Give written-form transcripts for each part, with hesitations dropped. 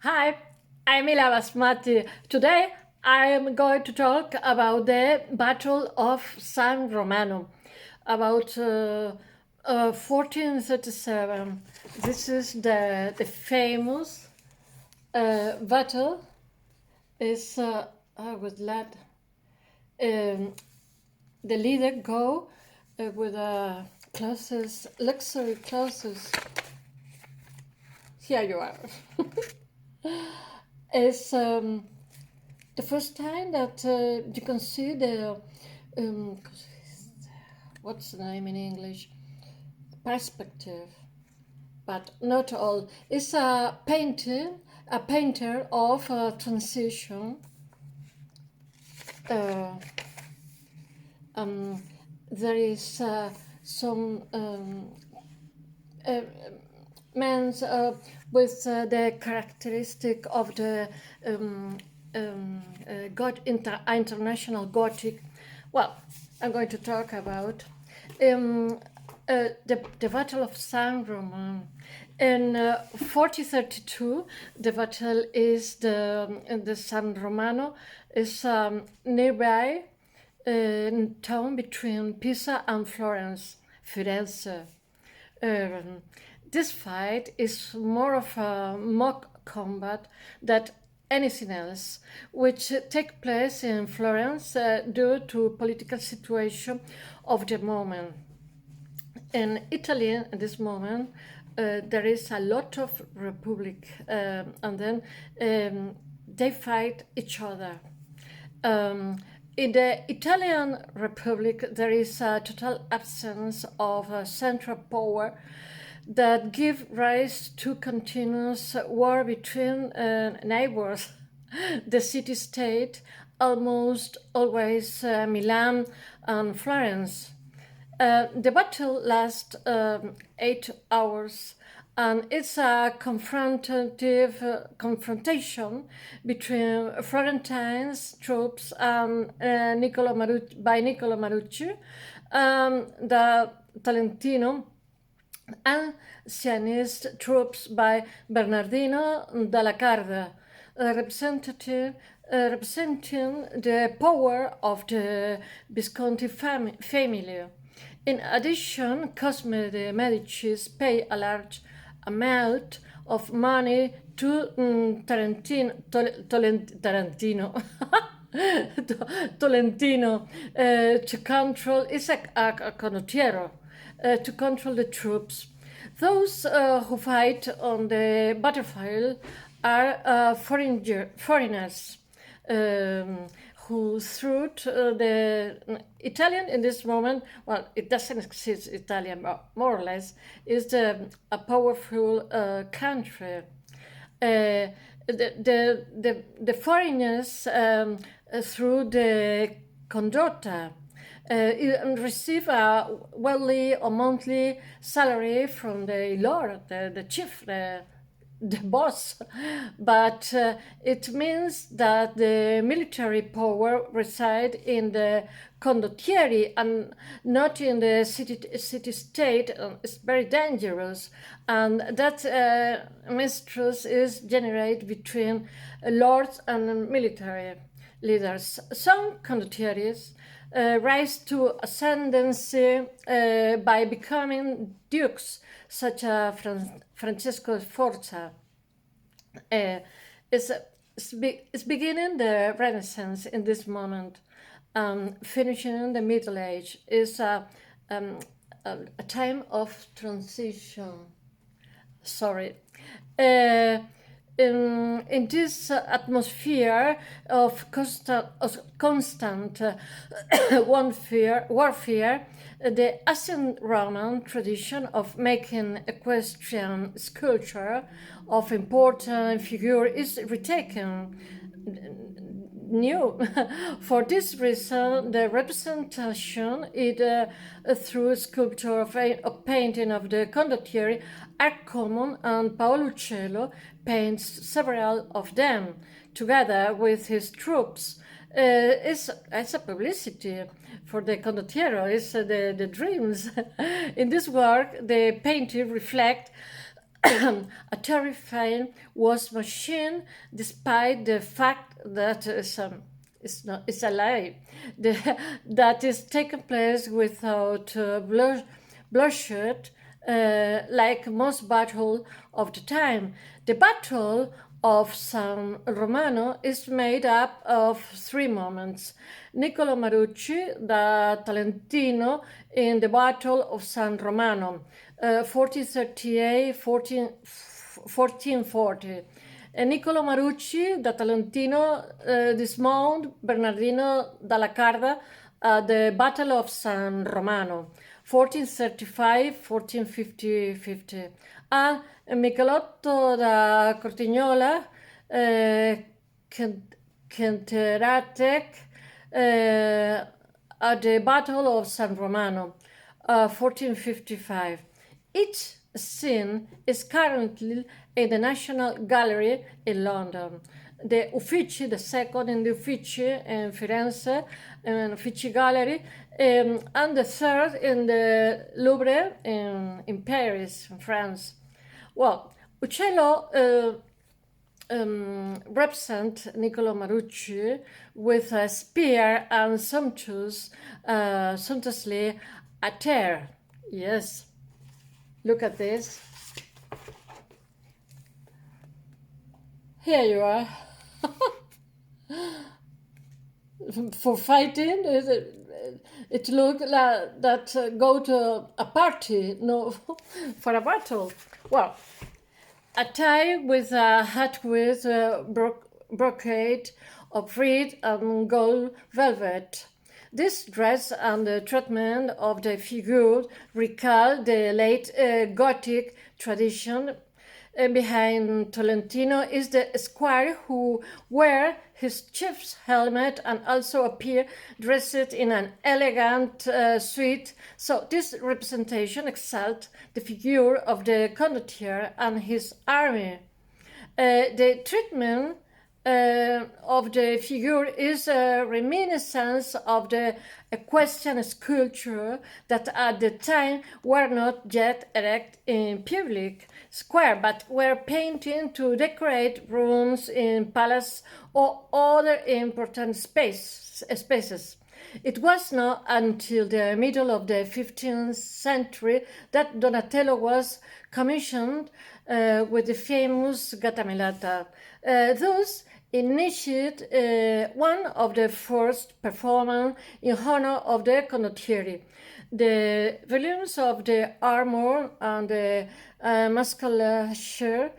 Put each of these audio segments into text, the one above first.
Hi, I'm ilabasmati. Today I am going to talk about the Battle of San Romano, about 1437. This is the famous battle. Is I would let um, the leader go with luxury clothes. Here you are. It's the first time that you can see the um, what's the name in English? Perspective, but not all. It's a painter of transition. Uh, um, there is some uh, men with the characteristic of the international Gothic. Well, I'm going to talk about the Battle of Saint Romano. In 1432, the battle is the San Romano is nearby town between Pisa and Florence, Firenze. Um, this fight is more of a mock combat than anything else, which take place in Florence due to political situation of the moment. In Italy, at this moment, there is a lot of republic, and then they fight each other. In the Italian Republic, there is a total absence of central power that give rise to continuous war between neighbors. The city-state, almost always Milan and Florence. The battle lasts 8 hours, and it's a confrontation between Florentines troops and Niccolo Marucci, the Talentino, and Sienese troops by Bernardino della Carda, representing the power of the Visconti family. In addition, Cosme de' Medicis pay a large amount of money to Tolentino to control, is a condottiero, to control the troops. Those who fight on the battlefield are foreigners who through the Italian in this moment, well, it doesn't exist Italian, but more or less, is a powerful country. The foreigners through the condotta receive a weekly or monthly salary from the lord, the chief, the boss, but it means that the military power reside in the condottieri and not in the city-state. It's very dangerous, and that mistrust is generated between lords and military leaders. Some condottieris rise to ascendancy by becoming dukes, such as Francesco Sforza. It's beginning the Renaissance in this moment, finishing the Middle Age. Is a time of transition. Sorry. In this atmosphere of constant warfare, the ancient Roman tradition of making equestrian sculpture of important figure is retaken new. For this reason, the representation through sculpture of painting of the condottieri are common, and Paolo Ucello paints several of them together with his troops. It's a publicity for the condottiero, it's the dreams. In this work, the painting reflect a terrifying was machine, despite the fact that it's a lie, that is taking place without bloodshed, like most battle of the time. The Battle of San Romano is made up of three moments. Niccolo Marucci da Talentino in the Battle of San Romano, 1440. Niccolo Marucci da Talentino dismount Bernardino dalla Carda at the Battle of San Romano, 1435-1450. And Michelotto da Cortignola, Kenteratec, at the Battle of San Romano, 1455. Each scene is currently in the National Gallery in London. The Uffizi, the second in the Uffizi in Firenze, Uffizi Gallery, and the third in the Louvre in Paris, in France. Well, Ucello represents Niccolo Marucci with a spear and sumptuously a tear. Yes, look at this. Here you are. For fighting, it looked like that go to a party, no, for a battle. Well, a tie with a hat with brocade of red and gold velvet. This dress and the treatment of the figure recall the late Gothic tradition. Behind Tolentino is the squire who wear his chief's helmet and also appear dressed in an elegant suit. So this representation exalts the figure of the condottiere and his army. The treatment of the figure is a reminiscence of the equestrian sculpture that at the time were not yet erect in public square, but were painted to decorate rooms in palace or other important spaces. It was not until the middle of the 15th century that Donatello was commissioned with the famous Gattamelata. Thus, initiated one of the first performances in honor of the condottieri. The volumes of the armor and the musculature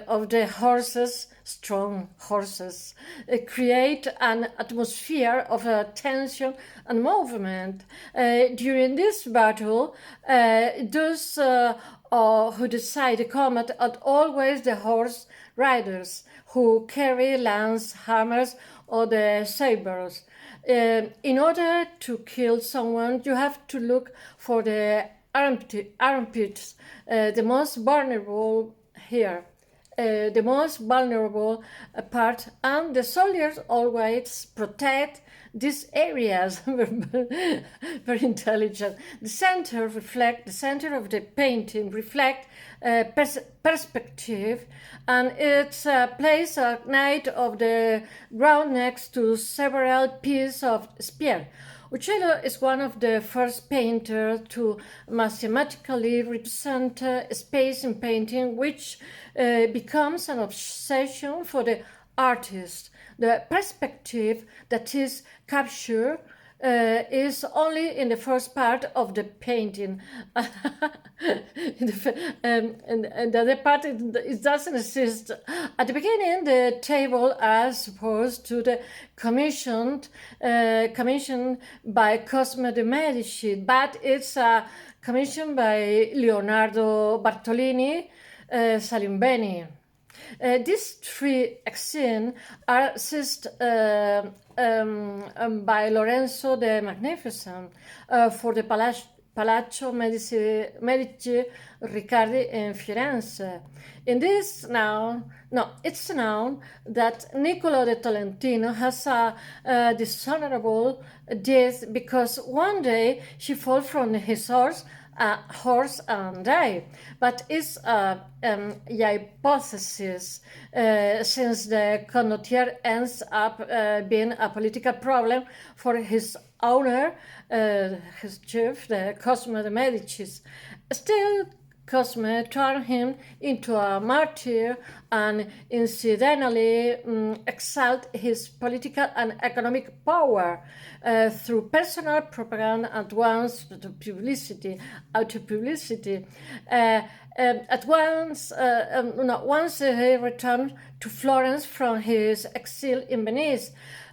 of the horses, strong horses, create an atmosphere of tension and movement. During this battle, those who decide the combat are always the horse riders who carry lance, hammers, or the sabers. In order to kill someone, you have to look for the armpits, the most vulnerable here. The most vulnerable part, and the soldiers always protect these areas. Very intelligent. The center of the painting reflect perspective, and it's placed at night of the ground next to several pieces of spear. Ucello is one of the first painters to mathematically represent space in painting, which becomes an obsession for the artist. The perspective that is captured is only in the first part of the painting. And the other part, it doesn't exist. At the beginning, the table are supposed to the commissioned by Cosmo de' Medici, but it's commissioned by Leonardo Bartolini Salimbeni. These three scenes are seized by Lorenzo the Magnificent for the Palazzo Medici Riccardi in Firenze. In this it's known that Niccolo de Tolentino has a dishonorable death because one day he falls from his horse a horse and die, but it's a hypothesis since the condottiere ends up being a political problem for his owner, his chief, the Cosmo de Medicis. Still, Cosme turned him into a martyr and incidentally exalted his political and economic power through personal propaganda and once publicity, auto-publicity. Once he returned to Florence from his exile in Venice.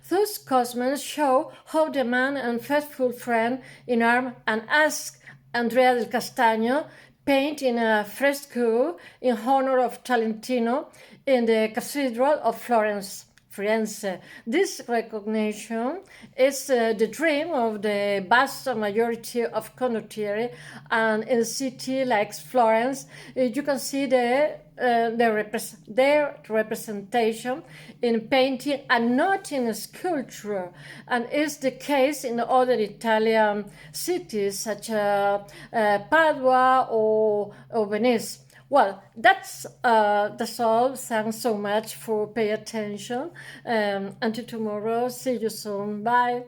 Thus Cosmo show how the man and faithful friend in arms and asked Andrea del Castagno paint in a fresco in honor of Talentino in the Cathedral of Florence. Firenze. This recognition is the dream of the vast majority of condottieri, and in a city like Florence, you can see their representation in painting and not in sculpture, and is the case in other Italian cities such as Padua or Venice. Well, that's all. Thanks so much for paying attention. Until tomorrow. See you soon. Bye.